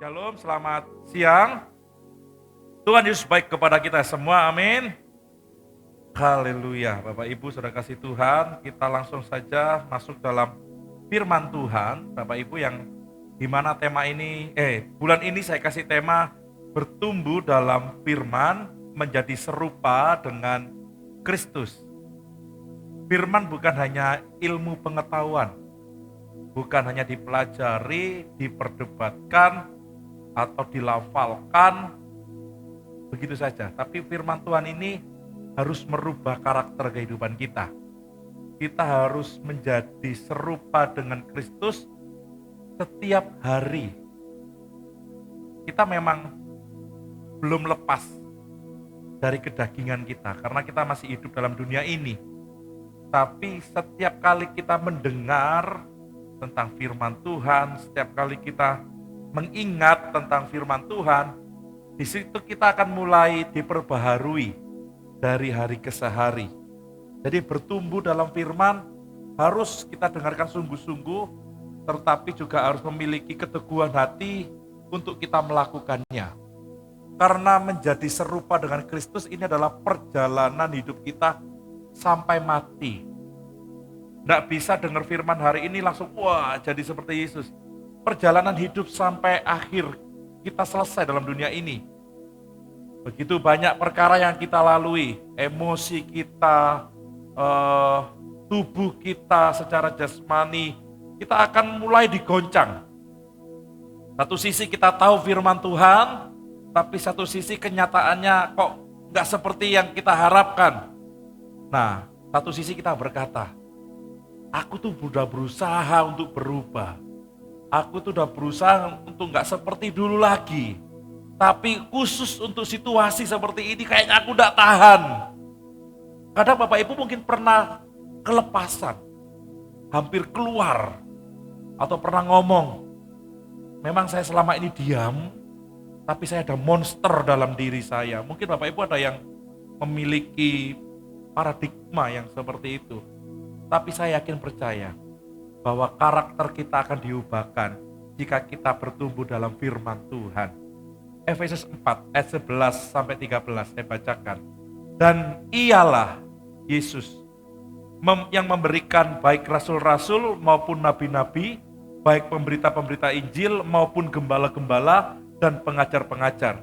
Shalom, selamat siang. Tuhan Yesus baik kepada kita semua, amin. Haleluya, Bapak Ibu sudah kasih Tuhan, kita langsung saja masuk dalam firman Tuhan. Bapak Ibu yang dimana tema ini, bulan ini saya kasih tema bertumbuh dalam firman menjadi serupa dengan Kristus. Firman bukan hanya ilmu pengetahuan, bukan hanya dipelajari, diperdebatkan, atau dilafalkan begitu saja. Tapi firman Tuhan ini harus merubah karakter kehidupan kita. Kita harus menjadi serupa dengan Kristus setiap hari. Kita memang belum lepas dari kedagingan kita karena kita masih hidup dalam dunia ini. Tapi setiap kali kita mendengar tentang firman Tuhan, setiap kali kita mengingat tentang firman Tuhan, di situ kita akan mulai diperbaharui dari hari ke hari. Jadi bertumbuh dalam firman harus kita dengarkan sungguh-sungguh, tetapi juga harus memiliki keteguhan hati untuk kita melakukannya. Karena menjadi serupa dengan Kristus ini adalah perjalanan hidup kita sampai mati. Tidak bisa dengar firman hari ini langsung, wah jadi seperti Yesus. Perjalanan hidup sampai akhir kita selesai dalam dunia ini. Begitu banyak perkara yang kita lalui, emosi kita, tubuh kita secara jasmani, kita akan mulai digoncang. Satu sisi kita tahu firman Tuhan, tapi satu sisi kenyataannya kok nggak seperti yang kita harapkan. Nah, satu sisi kita berkata, aku tuh udah berusaha untuk berubah. Aku tuh udah berusaha untuk gak seperti dulu lagi. Tapi khusus untuk situasi seperti ini kayaknya aku gak tahan. Kadang Bapak Ibu mungkin pernah kelepasan. Hampir keluar. Atau pernah ngomong. Memang saya selama ini diam. Tapi saya ada monster dalam diri saya. Mungkin Bapak Ibu ada yang memiliki paradigma yang seperti itu. Tapi saya yakin percaya bahwa karakter kita akan diubahkan jika kita bertumbuh dalam firman Tuhan. Efesus 4 ayat 11 sampai 13 saya bacakan. Dan ialah Yesus yang memberikan baik rasul-rasul maupun nabi-nabi, baik pemberita-pemberita Injil maupun gembala-gembala dan pengajar-pengajar.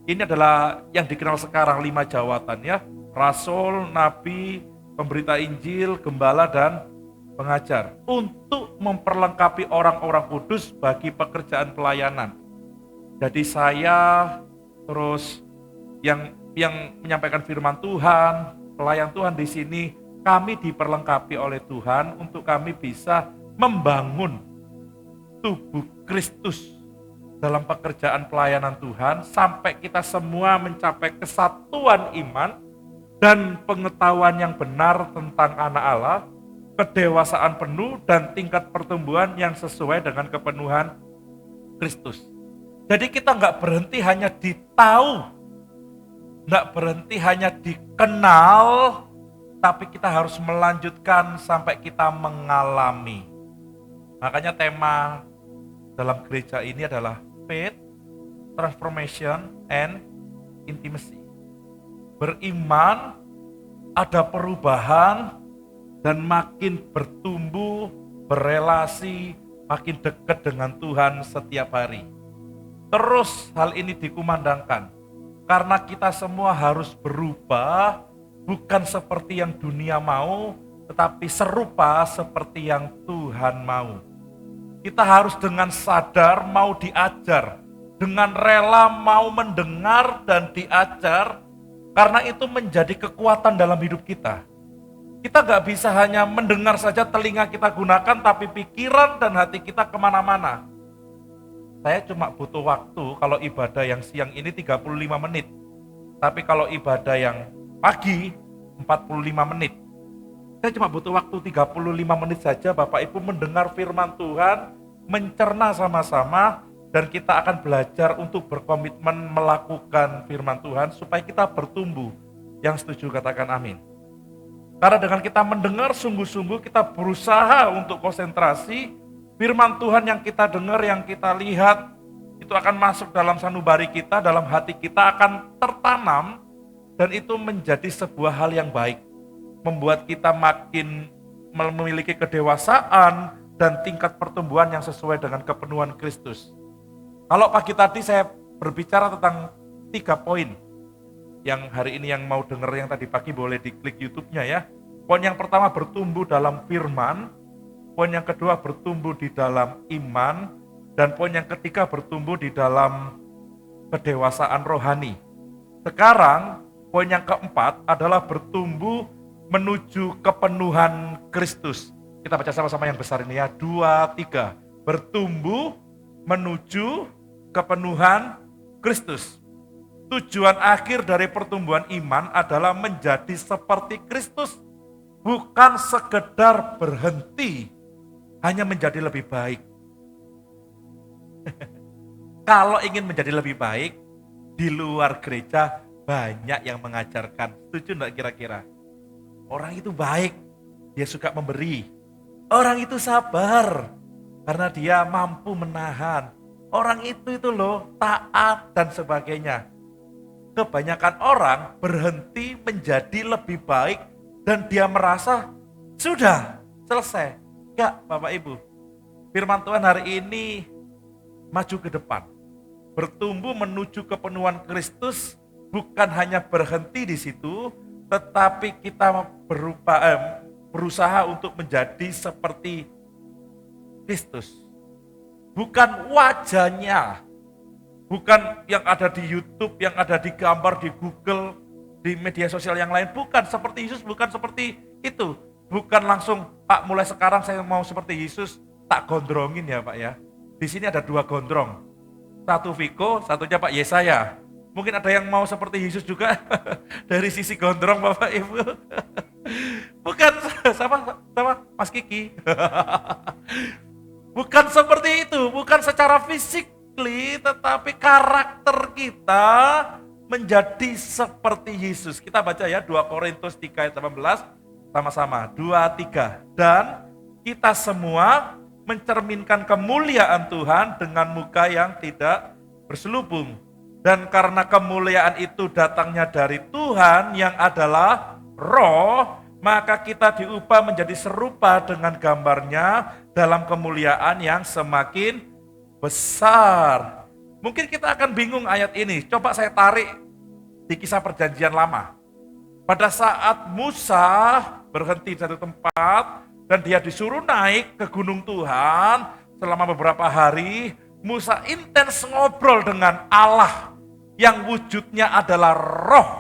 Ini adalah yang dikenal sekarang 5 jawatan ya. Rasul, nabi, pemberita Injil, gembala dan pengajar, untuk memperlengkapi orang-orang kudus bagi pekerjaan pelayanan. Jadi saya terus yang menyampaikan firman Tuhan, pelayan Tuhan di sini, kami diperlengkapi oleh Tuhan untuk kami bisa membangun tubuh Kristus dalam pekerjaan pelayanan Tuhan sampai kita semua mencapai kesatuan iman dan pengetahuan yang benar tentang anak Allah, kedewasaan penuh dan tingkat pertumbuhan yang sesuai dengan kepenuhan Kristus. Jadi kita nggak berhenti hanya ditahu, nggak berhenti hanya dikenal, tapi kita harus melanjutkan sampai kita mengalami. Makanya tema dalam gereja ini adalah faith, transformation, and intimacy. Beriman, ada perubahan, dan makin bertumbuh, berelasi, makin dekat dengan Tuhan setiap hari. Terus hal ini dikumandangkan, karena kita semua harus berubah, bukan seperti yang dunia mau, tetapi serupa seperti yang Tuhan mau. Kita harus dengan sadar mau diajar, dengan rela mau mendengar dan diajar, karena itu menjadi kekuatan dalam hidup kita. Kita gak bisa hanya mendengar saja, telinga kita gunakan, tapi pikiran dan hati kita kemana-mana. Saya cuma butuh waktu, kalau ibadah yang siang ini 35 menit. Tapi kalau ibadah yang pagi, 45 menit. Saya cuma butuh waktu 35 menit saja, Bapak Ibu mendengar firman Tuhan, mencerna sama-sama, dan kita akan belajar untuk berkomitmen melakukan firman Tuhan, supaya kita bertumbuh. Yang setuju katakan amin. Karena dengan kita mendengar sungguh-sungguh, kita berusaha untuk konsentrasi, firman Tuhan yang kita dengar, yang kita lihat, Itu akan masuk dalam sanubari kita, dalam hati kita akan tertanam, dan itu menjadi sebuah hal yang baik. Membuat kita makin memiliki kedewasaan dan tingkat pertumbuhan yang sesuai dengan kepenuhan Kristus. Kalau pagi tadi saya berbicara tentang 3 poin. Yang hari ini yang mau dengar yang tadi pagi boleh diklik YouTube-nya ya. Poin yang pertama bertumbuh dalam firman, poin yang kedua bertumbuh di dalam iman, dan poin yang ketiga bertumbuh di dalam kedewasaan rohani. Sekarang poin yang keempat adalah bertumbuh menuju kepenuhan Kristus. Kita baca sama-sama yang besar ini ya, 2, 3. Bertumbuh menuju kepenuhan Kristus. Tujuan akhir dari pertumbuhan iman adalah menjadi seperti Kristus. Bukan sekedar berhenti, hanya menjadi lebih baik. Kalau ingin menjadi lebih baik, di luar gereja banyak yang mengajarkan. Setuju enggak kira-kira? Orang itu baik, dia suka memberi. Orang itu sabar, karena dia mampu menahan. Orang itu loh, taat dan sebagainya. Kebanyakan orang berhenti menjadi lebih baik dan dia merasa sudah selesai. Enggak, Bapak Ibu. Firman Tuhan hari ini maju ke depan. Bertumbuh menuju kepenuhan Kristus bukan hanya berhenti di situ, tetapi kita berusaha untuk menjadi seperti Kristus. Bukan wajahnya, bukan yang ada di YouTube, yang ada di gambar di Google, di media sosial yang lain. Bukan seperti Yesus, bukan seperti itu. Bukan langsung, Pak mulai sekarang saya mau seperti Yesus, tak gondrongin ya Pak ya. Di sini ada 2 gondrong. Satu Viko, satunya Pak Yesaya. Mungkin ada yang mau seperti Yesus juga dari sisi gondrong Bapak Ibu. Bukan sama Mas Kiki. Bukan seperti itu, bukan secara fisik, tetapi karakter kita menjadi seperti Yesus. Kita baca ya 2 Korintus 3 ayat 18 sama-sama. 2, 3. Dan kita semua mencerminkan kemuliaan Tuhan dengan muka yang tidak berselubung. Dan karena kemuliaan itu datangnya dari Tuhan yang adalah Roh, maka kita diubah menjadi serupa dengan gambarnya dalam kemuliaan yang semakin besar. Mungkin kita akan bingung ayat ini. Coba saya tarik di Kisah Perjanjian Lama. Pada saat Musa berhenti di satu tempat dan dia disuruh naik ke gunung Tuhan selama beberapa hari, Musa intens ngobrol dengan Allah yang wujudnya adalah Roh.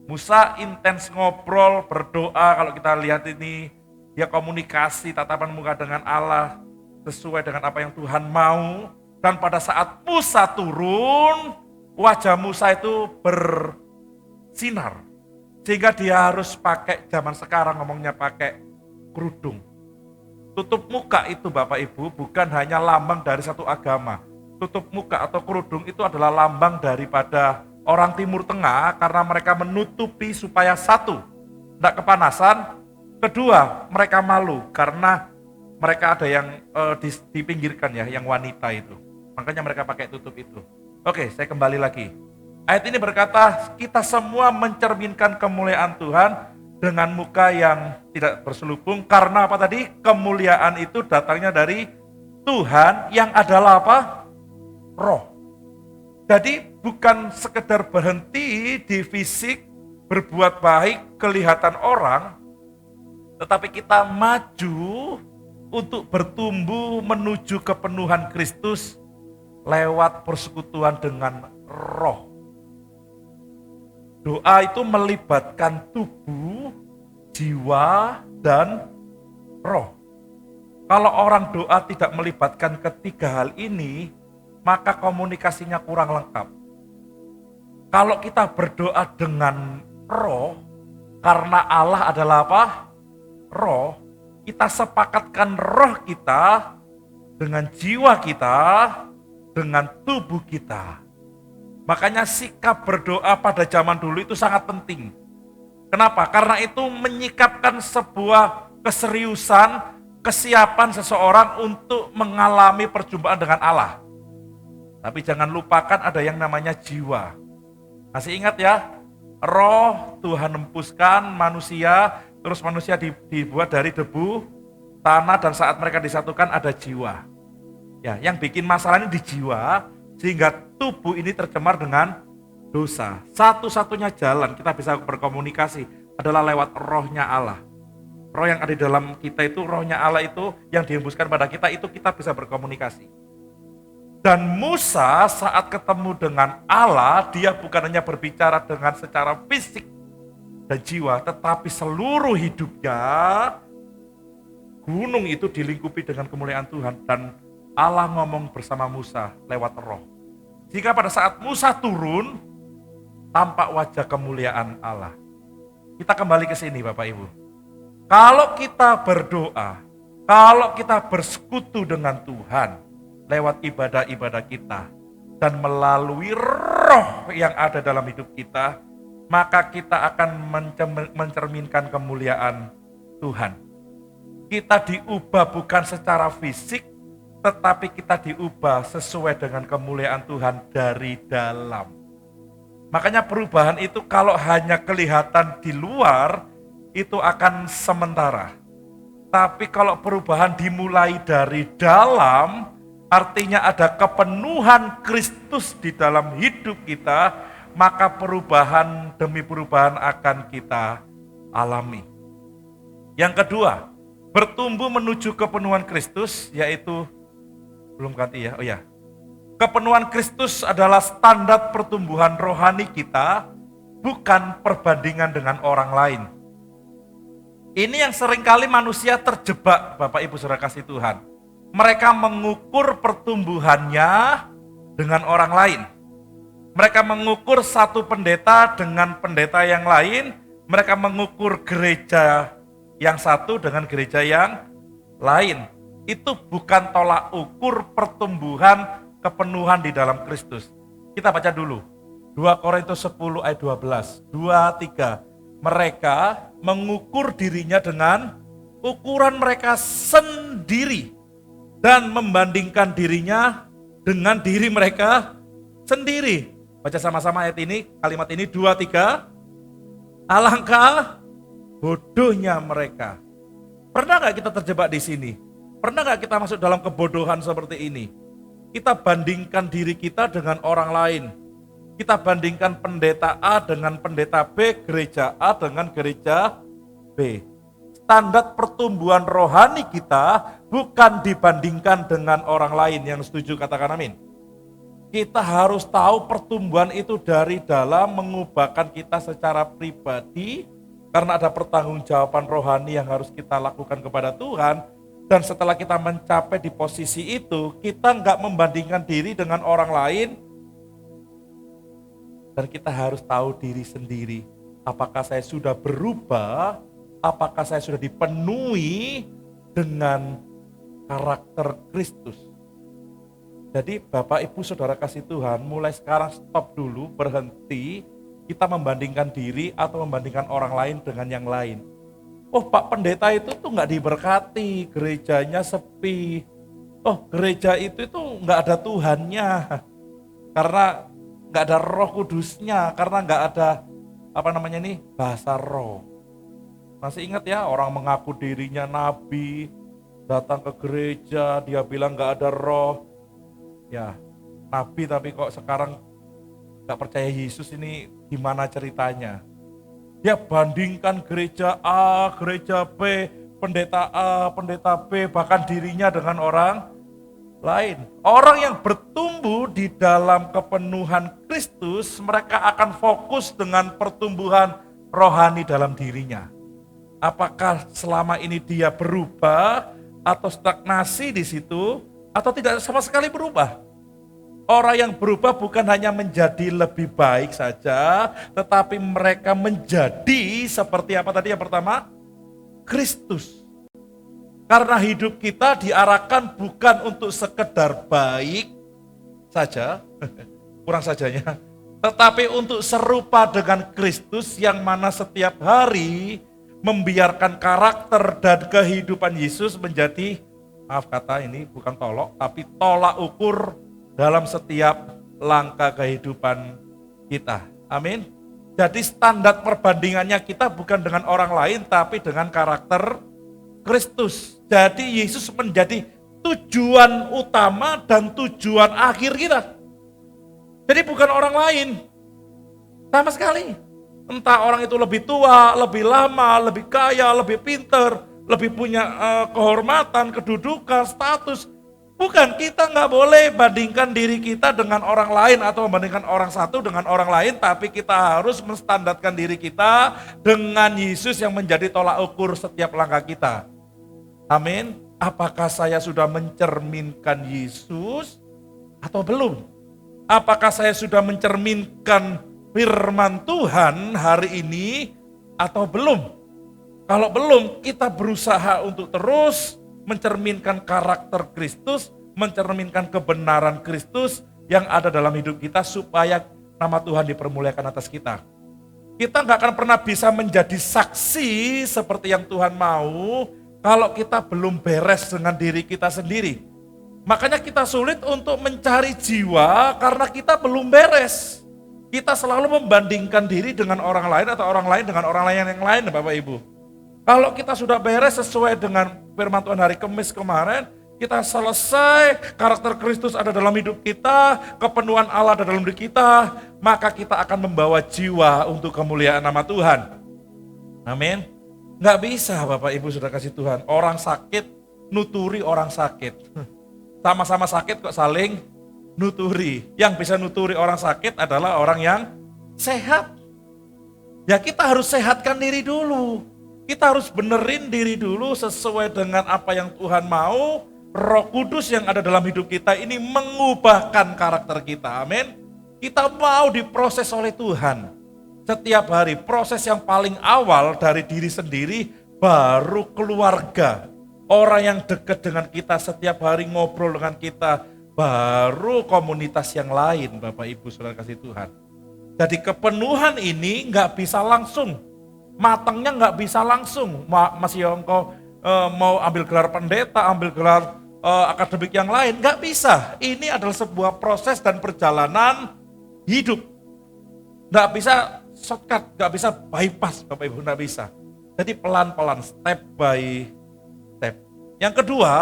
Musa intens ngobrol, berdoa, kalau kita lihat ini, dia komunikasi tatapan muka dengan Allah sesuai dengan apa yang Tuhan mau. Dan pada saat Musa turun, wajah Musa itu bersinar. Sehingga dia harus pakai, zaman sekarang ngomongnya pakai kerudung. Tutup muka itu Bapak Ibu bukan hanya lambang dari satu agama. Tutup muka atau kerudung itu adalah lambang daripada orang Timur Tengah karena mereka menutupi supaya satu, tidak kepanasan. Kedua, mereka malu karena mereka ada yang dipinggirkan ya, yang wanita itu. Makanya mereka pakai tutup itu. Oke, saya kembali lagi. Ayat ini berkata, kita semua mencerminkan kemuliaan Tuhan dengan muka yang tidak berselubung. Karena apa tadi? Kemuliaan itu datangnya dari Tuhan yang adalah apa? Roh. Jadi bukan sekedar berhenti di fisik, berbuat baik, kelihatan orang, tetapi kita maju untuk bertumbuh menuju kepenuhan Kristus lewat persekutuan dengan Roh. Doa itu melibatkan tubuh, jiwa, dan roh. Kalau orang doa tidak melibatkan ketiga hal ini, maka komunikasinya kurang lengkap. Kalau kita berdoa dengan roh, karena Allah adalah apa? Roh, kita sepakatkan roh kita dengan jiwa kita, dengan tubuh kita. Makanya sikap berdoa pada zaman dulu itu sangat penting. Kenapa? Karena itu menyikapkan sebuah keseriusan, kesiapan seseorang untuk mengalami perjumpaan dengan Allah. Tapi jangan lupakan ada yang namanya jiwa. Masih ingat ya? Roh Tuhan hembuskan manusia, terus manusia dibuat dari debu, tanah, dan saat mereka disatukan ada jiwa. Ya, yang bikin masalah ini di jiwa, sehingga tubuh ini tercemar dengan dosa. Satu-satunya jalan kita bisa berkomunikasi adalah lewat rohnya Allah. Roh yang ada di dalam kita itu, rohnya Allah itu yang dihembuskan pada kita, itu kita bisa berkomunikasi. Dan Musa saat ketemu dengan Allah, dia bukan hanya berbicara dengan secara fisik dan jiwa, tetapi seluruh hidupnya, gunung itu dilingkupi dengan kemuliaan Tuhan. Dan Allah ngomong bersama Musa lewat roh. Jika pada saat Musa turun, tampak wajah kemuliaan Allah. Kita kembali ke sini Bapak Ibu. Kalau kita berdoa, kalau kita bersekutu dengan Tuhan, lewat ibadah-ibadah kita, dan melalui roh yang ada dalam hidup kita, maka kita akan mencerminkan kemuliaan Tuhan. Kita diubah bukan secara fisik, tetapi kita diubah sesuai dengan kemuliaan Tuhan dari dalam. Makanya perubahan itu kalau hanya kelihatan di luar, itu akan sementara. Tapi kalau perubahan dimulai dari dalam, artinya ada kepenuhan Kristus di dalam hidup kita, maka perubahan demi perubahan akan kita alami. Yang kedua, bertumbuh menuju kepenuhan Kristus, yaitu, belum ganti ya, oh ya. Kepenuhan Kristus adalah standar pertumbuhan rohani kita, bukan perbandingan dengan orang lain. Ini yang seringkali manusia terjebak, Bapak Ibu Saudara kasih Tuhan. Mereka mengukur pertumbuhannya dengan orang lain. Mereka mengukur satu pendeta dengan pendeta yang lain. Mereka mengukur gereja yang satu dengan gereja yang lain. Itu bukan tolak ukur pertumbuhan kepenuhan di dalam Kristus. Kita baca dulu. 2 Korintus 10 ayat 12. 2-3. Mereka mengukur dirinya dengan ukuran mereka sendiri. Dan membandingkan dirinya dengan diri mereka sendiri. Baca sama-sama ayat ini, kalimat ini 2-3. Alangkah bodohnya mereka. Pernah gak kita terjebak di sini? Pernah gak kita masuk dalam kebodohan seperti ini? Kita bandingkan diri kita dengan orang lain. Kita bandingkan pendeta A dengan pendeta B, gereja A dengan gereja B. Standar pertumbuhan rohani kita bukan dibandingkan dengan orang lain. Yang setuju katakan amin. Kita harus tahu pertumbuhan itu dari dalam mengubahkan kita secara pribadi, karena ada pertanggungjawaban rohani yang harus kita lakukan kepada Tuhan. Dan setelah kita mencapai di posisi itu, kita nggak membandingkan diri dengan orang lain, dan kita harus tahu diri sendiri. Apakah saya sudah berubah? Apakah saya sudah dipenuhi dengan karakter Kristus? Jadi Bapak Ibu Saudara kasih Tuhan, mulai sekarang stop dulu, berhenti. Kita membandingkan diri atau membandingkan orang lain dengan yang lain. Oh Pak Pendeta itu tuh nggak diberkati, gerejanya sepi. Oh gereja itu tuh nggak ada Tuhannya, karena nggak ada Roh Kudusnya, karena nggak ada bahasa roh. Masih ingat ya, orang mengaku dirinya nabi, datang ke gereja, dia bilang nggak ada roh. Ya, nabi tapi kok sekarang nggak percaya Yesus, ini gimana ceritanya? Dia bandingkan gereja A, gereja B, pendeta A, pendeta B, bahkan dirinya dengan orang lain. Orang yang bertumbuh di dalam kepenuhan Kristus, mereka akan fokus dengan pertumbuhan rohani dalam dirinya. Apakah selama ini dia berubah atau stagnasi di situ, atau tidak sama sekali berubah? Orang yang berubah bukan hanya menjadi lebih baik saja, tetapi mereka menjadi seperti apa tadi yang pertama? Kristus. Karena hidup kita diarahkan bukan untuk sekedar baik saja, kurang sajanya, tetapi untuk serupa dengan Kristus, yang mana setiap hari membiarkan karakter dan kehidupan Yesus menjadi, maaf kata ini bukan tolok, tapi tolak ukur dalam setiap langkah kehidupan kita. Amin. Jadi standar perbandingannya kita bukan dengan orang lain, tapi dengan karakter Kristus. Jadi Yesus menjadi tujuan utama dan tujuan akhir kita. Jadi bukan orang lain. Sama sekali. Entah orang itu lebih tua, lebih lama, lebih kaya, lebih pinter, lebih punya kehormatan, kedudukan, status. Bukan, kita nggak boleh bandingkan diri kita dengan orang lain atau membandingkan orang satu dengan orang lain, tapi kita harus menstandarkan diri kita dengan Yesus yang menjadi tolak ukur setiap langkah kita. Amin. Apakah saya sudah mencerminkan Yesus atau belum? Apakah saya sudah mencerminkan firman Tuhan hari ini atau belum? Kalau belum, kita berusaha untuk terus mencerminkan karakter Kristus, mencerminkan kebenaran Kristus yang ada dalam hidup kita supaya nama Tuhan dipermuliakan atas kita. Kita nggak akan pernah bisa menjadi saksi seperti yang Tuhan mau kalau kita belum beres dengan diri kita sendiri. Makanya kita sulit untuk mencari jiwa karena kita belum beres. Kita selalu membandingkan diri dengan orang lain atau orang lain dengan orang lain yang lain, Bapak Ibu. Kalau kita sudah beres sesuai dengan firman Tuhan hari Kamis kemarin, kita selesai, karakter Kristus ada dalam hidup kita, kepenuhan Allah ada dalam diri kita, maka kita akan membawa jiwa untuk kemuliaan nama Tuhan. Amin. Nggak bisa Bapak Ibu sudah kasih Tuhan, orang sakit nuturi orang sakit. Sama-sama sakit kok saling nuturi. Yang bisa nuturi orang sakit adalah orang yang sehat. Ya kita harus sehatkan diri dulu. Kita harus benerin diri dulu sesuai dengan apa yang Tuhan mau. Roh Kudus yang ada dalam hidup kita ini mengubahkan karakter kita. Amin. Kita mau diproses oleh Tuhan. Setiap hari proses yang paling awal dari diri sendiri baru keluarga. Orang yang dekat dengan kita setiap hari ngobrol dengan kita baru komunitas yang lain Bapak Ibu Saudara kasih Tuhan. Jadi kepenuhan ini nggak bisa langsung. Matangnya nggak bisa langsung, Mas Yongko mau ambil gelar pendeta, ambil gelar akademik yang lain, nggak bisa. Ini adalah sebuah proses dan perjalanan hidup. Nggak bisa shortcut, nggak bisa bypass Bapak Ibu, nggak bisa. Jadi pelan-pelan, step by step. Yang kedua,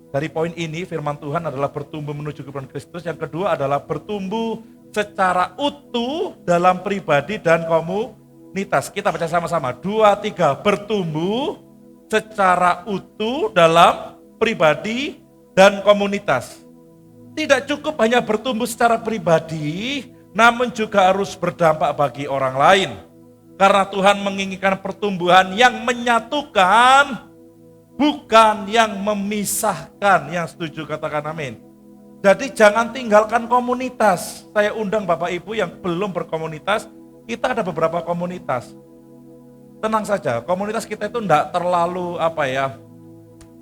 dari poin ini firman Tuhan adalah bertumbuh menuju kebenaran Kristus. Yang kedua adalah bertumbuh secara utuh dalam pribadi dan komunitas. Kita baca sama-sama. 2, 3, bertumbuh secara utuh dalam pribadi dan komunitas. Tidak cukup hanya bertumbuh secara pribadi, namun juga harus berdampak bagi orang lain. Karena Tuhan menginginkan pertumbuhan yang menyatukan, bukan yang memisahkan. Yang setuju katakan amin. Jadi jangan tinggalkan komunitas. Saya undang Bapak Ibu yang belum berkomunitas, kita ada beberapa komunitas. Tenang saja, komunitas kita itu enggak terlalu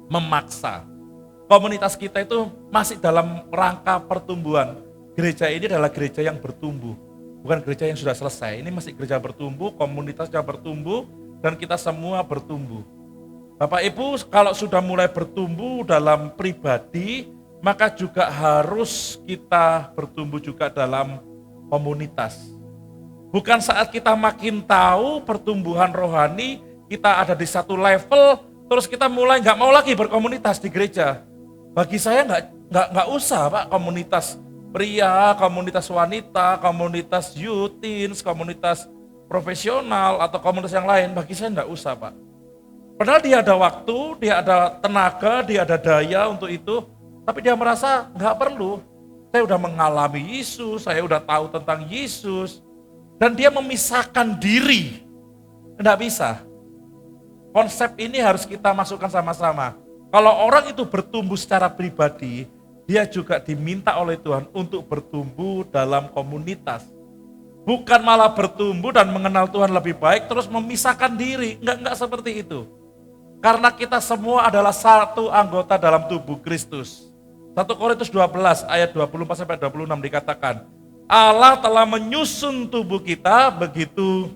memaksa. Komunitas kita itu masih dalam rangka pertumbuhan. Gereja ini adalah gereja yang bertumbuh, bukan gereja yang sudah selesai. Ini masih gereja bertumbuh, komunitasnya bertumbuh, dan kita semua bertumbuh. Bapak Ibu, kalau sudah mulai bertumbuh dalam pribadi, maka juga harus kita bertumbuh juga dalam komunitas. Bukan saat kita makin tahu pertumbuhan rohani, kita ada di satu level, terus kita mulai nggak mau lagi berkomunitas di gereja. Bagi saya nggak usah Pak, komunitas pria, komunitas wanita, komunitas youth, teens, komunitas profesional atau komunitas yang lain. Bagi saya nggak usah Pak. Padahal dia ada waktu, dia ada tenaga, dia ada daya untuk itu, tapi dia merasa nggak perlu. Saya udah mengalami Yesus, saya udah tahu tentang Yesus. Dan dia memisahkan diri. Enggak bisa. Konsep ini harus kita masukkan sama-sama. Kalau orang itu bertumbuh secara pribadi, dia juga diminta oleh Tuhan untuk bertumbuh dalam komunitas. Bukan malah bertumbuh dan mengenal Tuhan lebih baik, terus memisahkan diri. Enggak seperti itu. Karena kita semua adalah satu anggota dalam tubuh Kristus. 1 Korintus 12 ayat 24-26 dikatakan, Allah telah menyusun tubuh kita begitu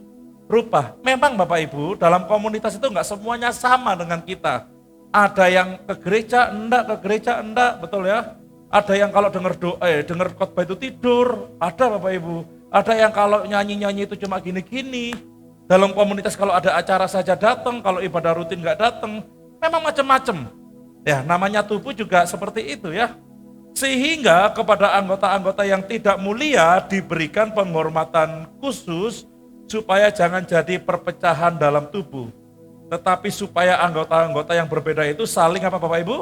rupa. Memang Bapak Ibu, dalam komunitas itu enggak semuanya sama dengan kita. Ada yang ke gereja enggak, betul ya. Ada yang kalau dengar khotbah itu tidur, ada Bapak Ibu. Ada yang kalau nyanyi-nyanyi itu cuma gini-gini. Dalam komunitas kalau ada acara saja datang, kalau ibadah rutin nggak datang. Memang macam-macam. Ya, namanya tubuh juga seperti itu ya. Sehingga kepada anggota-anggota yang tidak mulia diberikan penghormatan khusus supaya jangan jadi perpecahan dalam tubuh. Tetapi supaya anggota-anggota yang berbeda itu saling apa Bapak Ibu?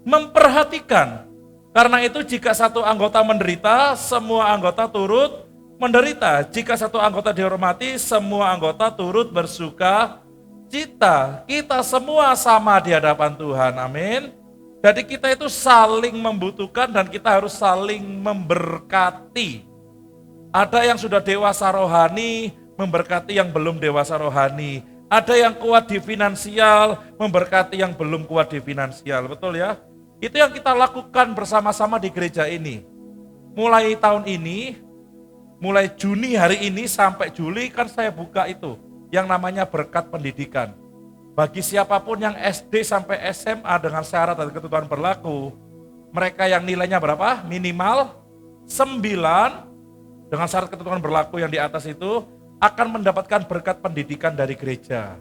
Memperhatikan. Karena itu jika satu anggota menderita, semua anggota turut menderita. Jika satu anggota dihormati, semua anggota turut bersuka cita. Kita semua sama di hadapan Tuhan, amin. Jadi kita itu saling membutuhkan dan kita harus saling memberkati. Ada yang sudah dewasa rohani, memberkati yang belum dewasa rohani. Ada yang kuat di finansial, memberkati yang belum kuat di finansial, betul ya? Itu yang kita lakukan bersama-sama di gereja ini. Mulai tahun ini, mulai Juni hari ini sampai Juli kan saya buka itu, yang namanya berkat pendidikan. Bagi siapapun yang SD sampai SMA dengan syarat dan ketentuan berlaku, mereka yang nilainya berapa? Minimal 9, dengan syarat ketentuan berlaku yang di atas itu, akan mendapatkan berkat pendidikan dari gereja.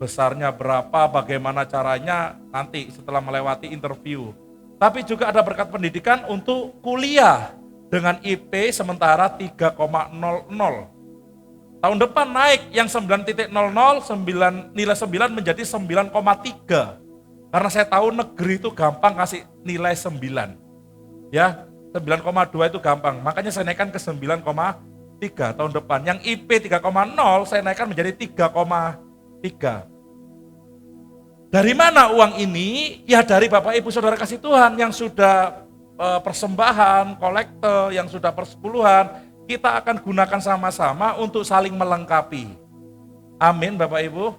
Besarnya berapa, bagaimana caranya nanti setelah melewati interview. Tapi juga ada berkat pendidikan untuk kuliah dengan IP sementara 3,00. Tahun depan naik yang 9,00, nilai 9 menjadi 9,3. Karena saya tahu negeri itu gampang kasih nilai 9. Ya, 9,2 itu gampang. Makanya saya naikkan ke 9,3 tahun depan. Yang IP 3,0 saya naikkan menjadi 3,3. Dari mana uang ini? Ya dari Bapak Ibu Saudara kasih Tuhan yang sudah persembahan, kolekte, yang sudah persepuluhan, kita akan gunakan sama-sama untuk saling melengkapi. Amin Bapak Ibu.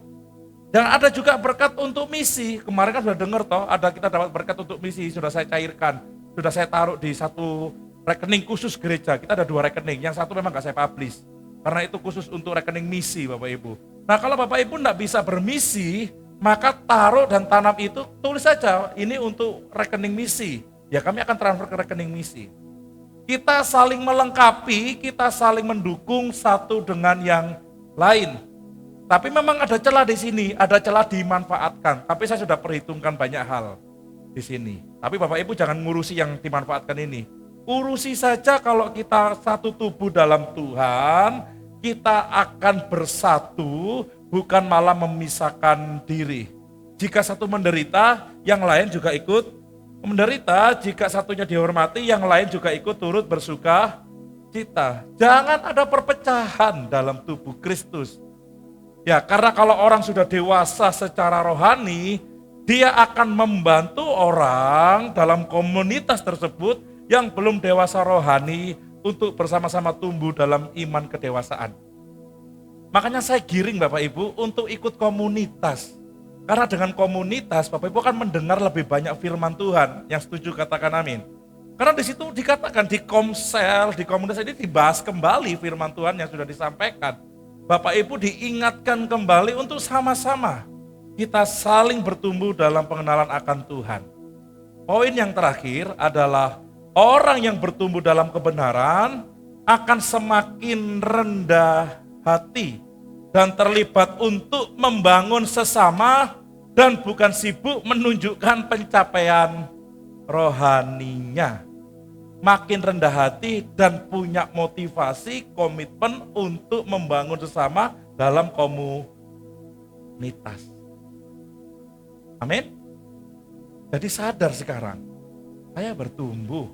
Dan ada juga berkat untuk misi. Kemarin kan sudah dengar toh, ada kita dapat berkat untuk misi, sudah saya cairkan, sudah saya taruh di satu rekening khusus gereja. Kita ada 2 rekening, yang satu memang gak saya publish. Karena itu khusus untuk rekening misi Bapak Ibu. Nah kalau Bapak Ibu gak bisa bermisi, maka taruh dan tanam itu, tulis saja, ini untuk rekening misi. Ya kami akan transfer ke rekening misi. Kita saling melengkapi, kita saling mendukung satu dengan yang lain. Tapi memang ada celah di sini, ada celah dimanfaatkan. Tapi saya sudah perhitungkan banyak hal di sini. Tapi Bapak Ibu jangan ngurusi yang dimanfaatkan ini. Urusi saja kalau kita satu tubuh dalam Tuhan, kita akan bersatu, bukan malah memisahkan diri. Jika satu menderita, yang lain juga ikut menderita. Jika satunya dihormati, yang lain juga ikut turut bersuka cita. Jangan ada perpecahan dalam tubuh Kristus. Ya, karena kalau orang sudah dewasa secara rohani, dia akan membantu orang dalam komunitas tersebut yang belum dewasa rohani untuk bersama-sama tumbuh dalam iman kedewasaan. Makanya saya giring Bapak Ibu untuk ikut komunitas. Karena dengan komunitas Bapak Ibu akan mendengar lebih banyak firman Tuhan. Yang setuju katakan amin. Karena di situ dikatakan di komsel, di komunitas ini dibahas kembali firman Tuhan yang sudah disampaikan. Bapak Ibu diingatkan kembali untuk sama-sama kita saling bertumbuh dalam pengenalan akan Tuhan. Poin yang terakhir adalah orang yang bertumbuh dalam kebenaran akan semakin rendah hati dan terlibat untuk membangun sesama dan bukan sibuk menunjukkan pencapaian rohaninya. Makin rendah hati dan punya motivasi, komitmen untuk membangun sesama dalam komunitas. Amin. Jadi sadar sekarang, saya bertumbuh,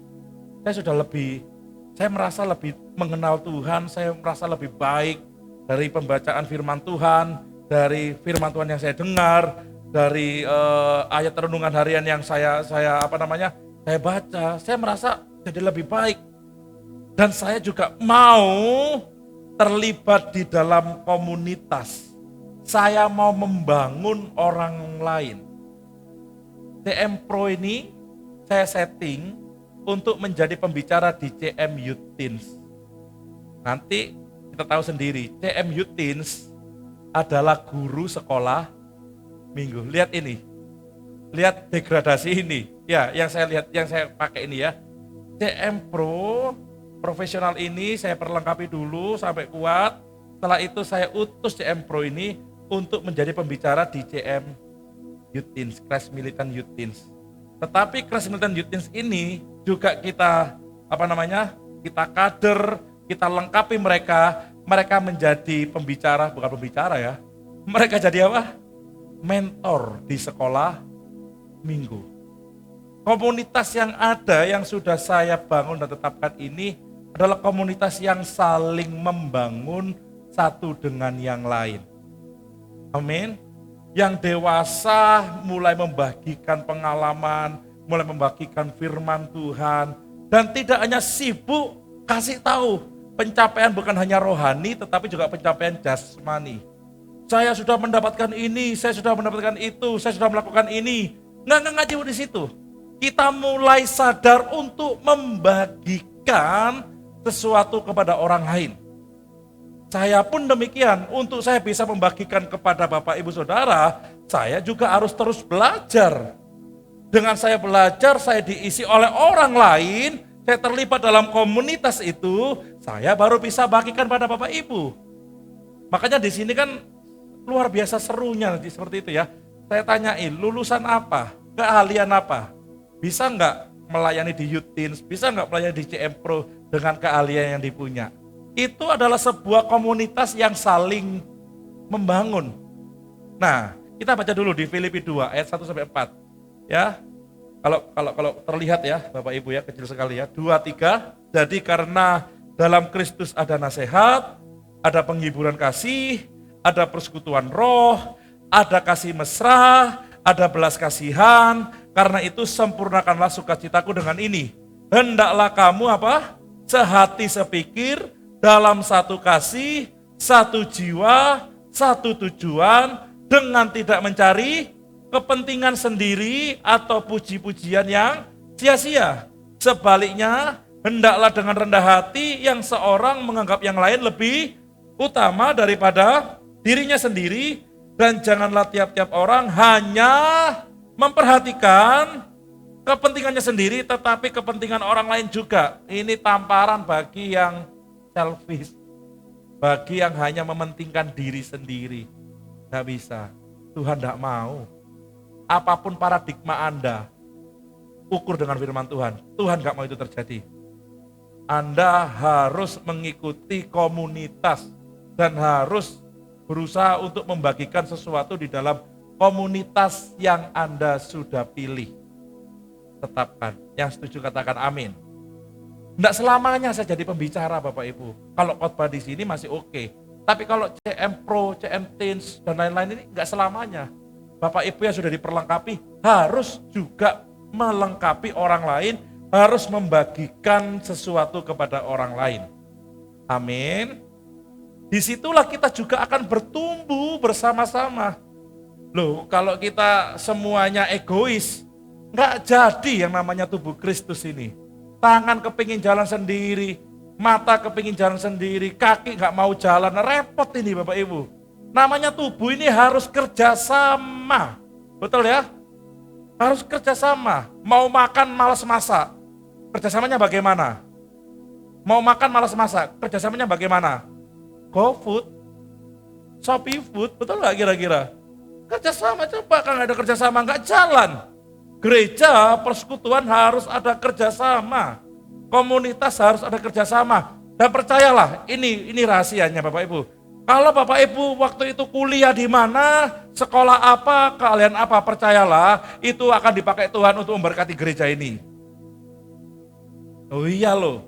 saya merasa lebih mengenal Tuhan, saya merasa lebih baik dari pembacaan firman Tuhan, dari firman Tuhan yang saya dengar, dari ayat renungan harian yang saya baca, saya merasa jadi lebih baik. Dan saya juga mau terlibat di dalam komunitas. Saya mau membangun orang lain. CM Pro ini saya setting untuk menjadi pembicara di CM Youth Teens. Nanti kita tahu sendiri, CM Youth Teens adalah guru sekolah minggu. Lihat ini, lihat degradasi ini. Ya, yang saya lihat, yang saya pakai ini ya. CM Pro profesional ini saya perlengkapi dulu sampai kuat. Setelah itu saya utus CM Pro ini untuk menjadi pembicara di CM Youth Teens, Crash Militant Youth Teens. Tetapi Crash Militant Youth Teens ini juga kita kita kader, kita lengkapi mereka menjadi pembicara, bukan pembicara ya. Mereka jadi apa? Mentor di sekolah minggu. Komunitas yang ada yang sudah saya bangun dan tetapkan ini adalah komunitas yang saling membangun satu dengan yang lain. Amin. Yang dewasa mulai membagikan pengalaman, mulai membagikan firman Tuhan, dan tidak hanya sibuk kasih tahu pencapaian bukan hanya rohani tetapi juga pencapaian jasmani. Saya sudah mendapatkan ini, saya sudah mendapatkan itu, saya sudah melakukan ini. Nggak di situ. Kita mulai sadar untuk membagikan sesuatu kepada orang lain. Saya pun demikian, untuk saya bisa membagikan kepada Bapak Ibu Saudara, saya juga harus terus belajar. Dengan saya belajar, saya diisi oleh orang lain, saya terlibat dalam komunitas itu, saya baru bisa bagikan pada Bapak Ibu. Makanya di sini kan luar biasa serunya seperti itu ya. Saya tanyain, lulusan apa? Keahlian apa? Bisa nggak melayani di Youth Teens, bisa nggak melayani di CM Pro dengan keahlian yang dipunya. Itu adalah sebuah komunitas yang saling membangun. Nah, kita baca dulu di Filipi 2 ayat 1-4. Ya. Kalau terlihat ya, Bapak Ibu ya, kecil sekali ya. 2-3. Jadi karena dalam Kristus ada nasihat, ada penghiburan kasih, ada persekutuan roh, ada kasih mesra, ada belas kasihan. Karena itu sempurnakanlah sukacitaku dengan ini. Hendaklah kamu sehati sepikir, dalam satu kasih, satu jiwa, satu tujuan, dengan tidak mencari kepentingan sendiri atau puji-pujian yang sia-sia. Sebaliknya, hendaklah dengan rendah hati yang seorang menganggap yang lain lebih utama daripada dirinya sendiri, dan janganlah tiap-tiap orang hanya memperhatikan kepentingannya sendiri, tetapi kepentingan orang lain juga. Ini tamparan bagi yang selfish, bagi yang hanya mementingkan diri sendiri. Tidak bisa, Tuhan tidak mau. Apapun paradigma Anda, ukur dengan firman Tuhan. Tuhan tidak mau itu terjadi. Anda harus mengikuti komunitas dan harus berusaha untuk membagikan sesuatu di dalam komunitas yang Anda sudah pilih. Tetapkan. Yang setuju katakan amin. Tidak selamanya saya jadi pembicara Bapak Ibu. Kalau khotbah di sini masih oke. Tapi kalau CM Pro, CM Teens, dan lain-lain ini enggak selamanya. Bapak Ibu yang sudah diperlengkapi harus juga melengkapi orang lain, harus membagikan sesuatu kepada orang lain. Amin. Disitulah kita juga akan bertumbuh bersama-sama. Loh, kalau kita semuanya egois, nggak jadi yang namanya tubuh Kristus ini. Tangan kepingin jalan sendiri, mata kepingin jalan sendiri, kaki nggak mau jalan, repot ini Bapak Ibu. Namanya tubuh ini harus kerjasama, betul ya? Harus kerjasama. Mau makan malas masak, kerjasamanya bagaimana? Mau makan malas masak, kerjasamanya bagaimana? GoFood, Shopee Food, betul nggak kira-kira? Kerjasama, coba kalau nggak ada kerjasama nggak jalan. Gereja, persekutuan harus ada kerjasama. Komunitas harus ada kerjasama. Dan percayalah, ini rahasianya Bapak Ibu. Kalau Bapak Ibu waktu itu kuliah di mana, sekolah apa, keahlian apa, percayalah itu akan dipakai Tuhan untuk memberkati gereja ini. Oh iya loh.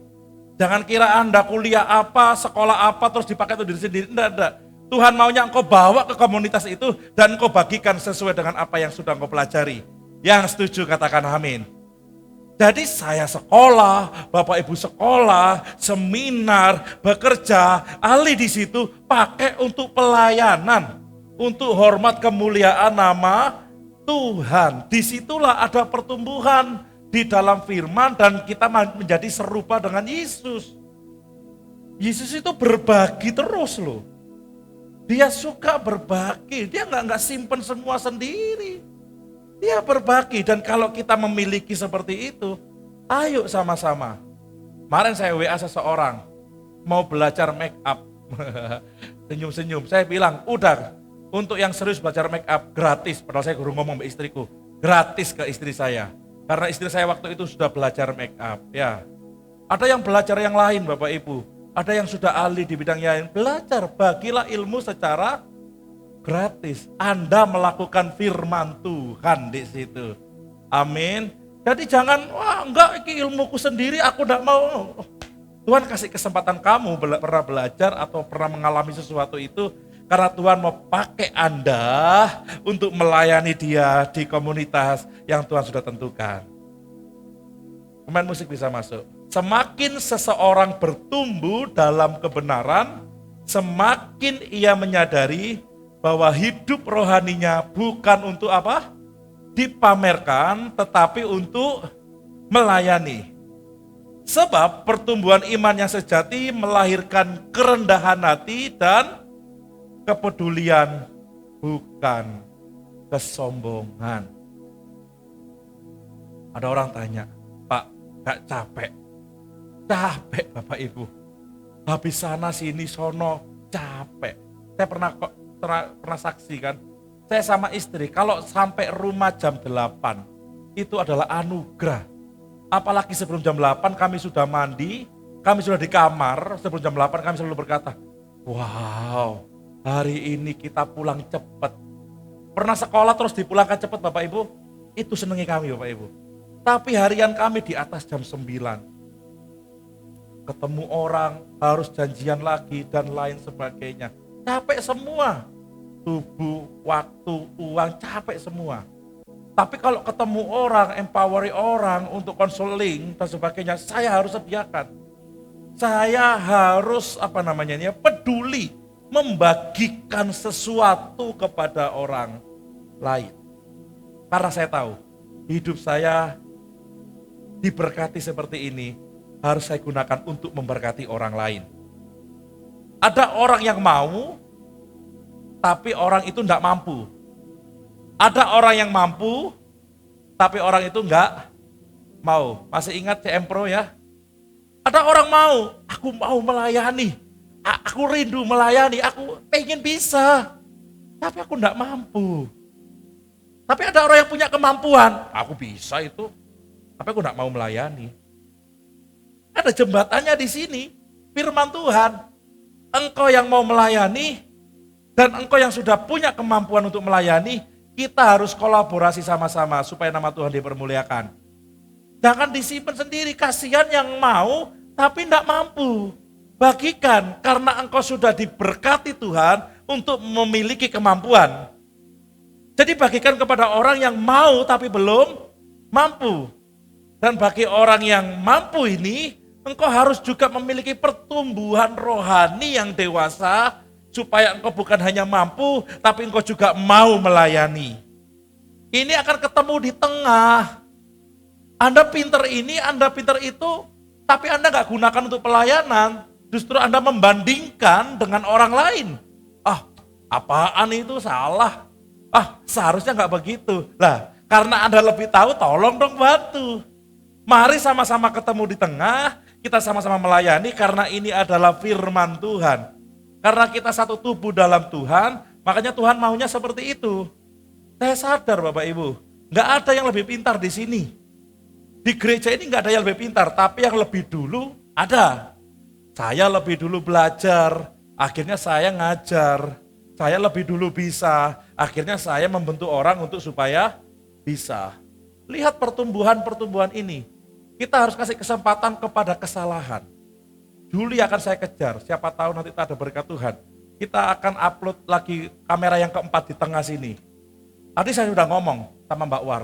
Jangan kira Anda kuliah apa, sekolah apa, terus dipakai untuk diri sendiri. Enggak. Tuhan maunya engkau bawa ke komunitas itu dan engkau bagikan sesuai dengan apa yang sudah engkau pelajari. Yang setuju katakan amin. Jadi saya sekolah, Bapak Ibu sekolah, seminar, bekerja, ahli di situ pakai untuk pelayanan, untuk hormat kemuliaan nama Tuhan. Disitulah ada pertumbuhan di dalam firman dan kita menjadi serupa dengan Yesus. Yesus itu berbagi terus loh. Dia suka berbagi, dia nggak simpen semua sendiri. Dia berbagi, dan kalau kita memiliki seperti itu, ayo sama-sama. Kemarin saya WA seseorang, mau belajar make up. Senyum-senyum, saya bilang, udah, untuk yang serius belajar make up, gratis. Padahal saya guru ngomong sama istriku, gratis ke istri saya. Karena istri saya waktu itu sudah belajar make up. Ya, ada yang belajar yang lain Bapak Ibu, ada yang sudah ahli di bidang yang lain. Belajar, bagilah ilmu secara gratis. Anda melakukan firman Tuhan di situ. Amin. Jadi jangan, wah enggak, ini ilmuku sendiri, aku enggak mau. Tuhan kasih kesempatan kamu pernah belajar atau pernah mengalami sesuatu itu, karena Tuhan mau pakai Anda untuk melayani Dia di komunitas yang Tuhan sudah tentukan. Pemain musik bisa masuk. Semakin seseorang bertumbuh dalam kebenaran, semakin ia menyadari bahwa hidup rohaninya bukan untuk apa? Dipamerkan, tetapi untuk melayani. Sebab pertumbuhan iman yang sejati melahirkan kerendahan hati dan kepedulian, bukan kesombongan. Ada orang tanya, Pak, gak capek? Capek Bapak Ibu. Habis sana sini sono, capek. Saya pernah saksi kan, saya sama istri kalau sampai rumah jam 8 itu adalah anugerah. Apalagi sebelum jam 8 kami sudah mandi, kami sudah di kamar, sebelum jam 8 kami selalu berkata, wow, hari ini kita pulang cepat. Pernah sekolah terus dipulangkan cepat Bapak Ibu? Itu senangi kami Bapak Ibu. Tapi harian kami di atas jam 9. Ketemu orang, harus janjian lagi dan lain sebagainya. Capek semua, tubuh, waktu, uang, capek semua. Tapi kalau ketemu orang, empowering orang untuk konseling dan sebagainya, saya harus sediakan. Saya harus peduli, membagikan sesuatu kepada orang lain. Karena saya tahu, hidup saya diberkati seperti ini, harus saya gunakan untuk memberkati orang lain. Ada orang yang mau, tapi orang itu tidak mampu. Ada orang yang mampu, tapi orang itu enggak mau. Masih ingat CM Pro ya? Ada orang mau, aku mau melayani. Aku rindu melayani, aku pengen bisa. Tapi aku enggak mampu. Tapi ada orang yang punya kemampuan, aku bisa itu. Tapi aku enggak mau melayani. Ada jembatannya di sini, firman Tuhan. Engkau yang mau melayani, dan engkau yang sudah punya kemampuan untuk melayani, kita harus kolaborasi sama-sama supaya nama Tuhan dipermuliakan. Jangan disimpan sendiri, kasihan yang mau tapi tidak mampu. Bagikan, karena engkau sudah diberkati Tuhan untuk memiliki kemampuan. Jadi bagikan kepada orang yang mau tapi belum mampu. Dan bagi orang yang mampu ini, engkau harus juga memiliki pertumbuhan rohani yang dewasa, supaya engkau bukan hanya mampu, tapi engkau juga mau melayani. Ini akan ketemu di tengah. Anda pinter ini, Anda pinter itu, tapi Anda gak gunakan untuk pelayanan. Justru Anda membandingkan dengan orang lain. Apaan itu, salah. Seharusnya gak begitu. Lah, karena Anda lebih tahu, tolong dong bantu. Mari sama-sama ketemu di tengah, kita sama-sama melayani karena ini adalah firman Tuhan. Karena kita satu tubuh dalam Tuhan, makanya Tuhan maunya seperti itu. Saya sadar Bapak Ibu, gak ada yang lebih pintar di sini. Di gereja ini gak ada yang lebih pintar, tapi yang lebih dulu ada. Saya lebih dulu belajar, akhirnya saya ngajar. Saya lebih dulu bisa, akhirnya saya membentuk orang untuk supaya bisa. Lihat pertumbuhan-pertumbuhan ini. Kita harus kasih kesempatan kepada kesalahan. Juli akan saya kejar, siapa tahu nanti ada berkat Tuhan. Kita akan upload lagi kamera yang keempat di tengah sini. Tadi saya sudah ngomong sama Mbak War,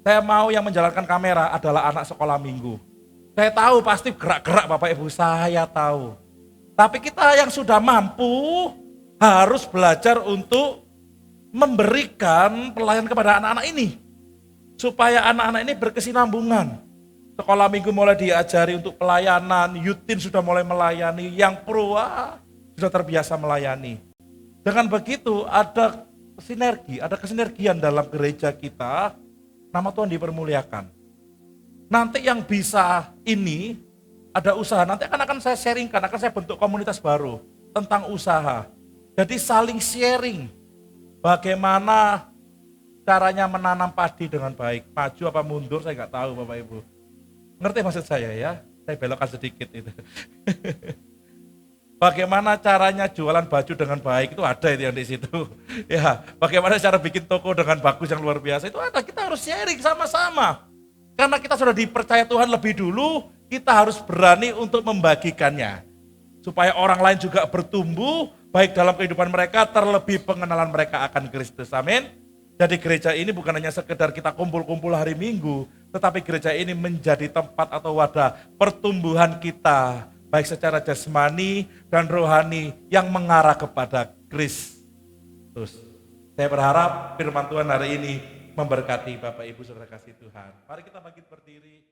saya mau yang menjalankan kamera adalah anak sekolah minggu. Saya tahu pasti gerak-gerak Bapak Ibu, saya tahu. Tapi kita yang sudah mampu harus belajar untuk memberikan pelayanan kepada anak-anak ini. Supaya anak-anak ini berkesinambungan. Sekolah minggu mulai diajari untuk pelayanan, Yutin sudah mulai melayani, yang pro sudah terbiasa melayani. Dengan begitu ada sinergi, ada kesinergian dalam gereja kita, Nama Tuhan dipermuliakan. Nanti yang bisa ini, ada usaha, nanti akan saya sharingkan, akan saya bentuk komunitas baru tentang usaha. Jadi saling sharing, bagaimana caranya menanam padi dengan baik. Maju apa mundur saya nggak tahu Bapak Ibu. Ngerti maksud saya ya? Saya belokkan sedikit itu. Bagaimana caranya jualan baju dengan baik, itu ada itu yang di situ. Ya, bagaimana cara bikin toko dengan bagus yang luar biasa, itu ada. Kita harus sharing sama-sama. Karena kita sudah dipercaya Tuhan lebih dulu, kita harus berani untuk membagikannya. Supaya orang lain juga bertumbuh, baik dalam kehidupan mereka, terlebih pengenalan mereka akan Kristus. Amin. Jadi gereja ini bukan hanya sekedar kita kumpul-kumpul hari Minggu, tetapi gereja ini menjadi tempat atau wadah pertumbuhan kita, baik secara jasmani dan rohani yang mengarah kepada Kristus. Saya berharap firman Tuhan hari ini memberkati Bapak Ibu saudara kasih Tuhan. Mari kita bangkit berdiri.